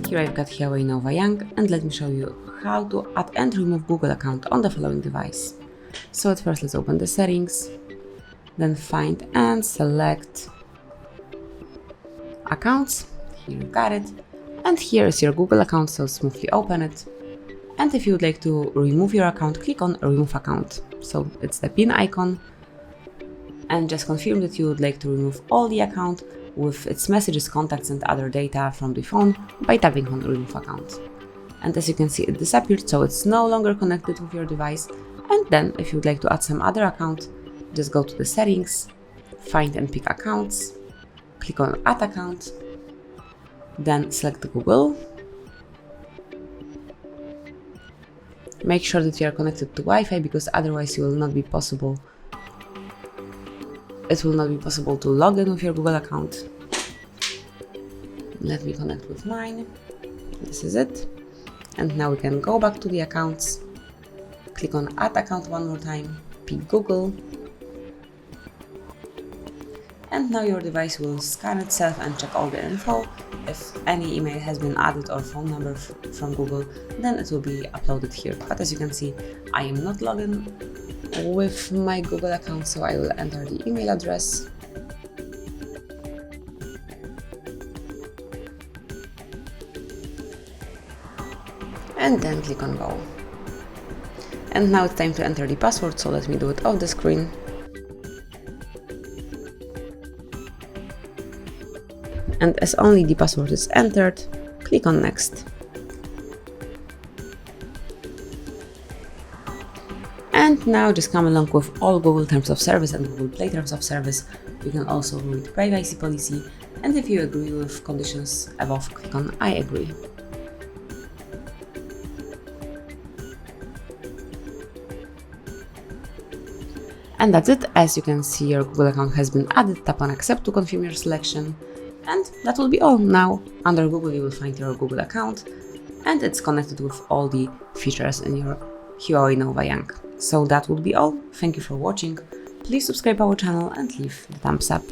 Here I've got HUAWEI Nova Young, and let me show you how to add and remove Google account on the following device. So at first let's open the settings, then find and select accounts. Here you got it, and here is your Google account, so smoothly open it. And if you would like to remove your account, click on remove account. So it's the pin icon, and just confirm that you would like to remove all the account with its messages, contacts and other data from the phone by tapping on remove account. And as you can see, it disappeared, so it's no longer connected with your device. And then if you would like to add some other account, just go to the settings, find and pick accounts, click on add account, then select Google. Make sure that you are connected to Wi-Fi, because otherwise it will not be possible to log in with your Google account. Let me connect with mine. This is it. And now we can go back to the accounts. Click on add account one more time, pick Google. And now your device will scan itself and check all the info. If any email has been added or phone number from Google, then it will be uploaded here. But as you can see, I am not logged in with my Google account, so I will enter the email address. And then click on go. And now it's time to enter the password, so let me do it off the screen. And as only the password is entered, click on next. And now just come along with all Google Terms of Service and Google Play Terms of Service. You can also read privacy policy, and if you agree with conditions above, click on I agree. And that's it. As you can see, your Google account has been added. Tap on accept to confirm your selection. And that will be all. Now under Google you will find your Google account, and it's connected with all the features in your HUAWEI Nova Young. So that would be all. Thank you for watching. Please subscribe our channel and leave the thumbs up.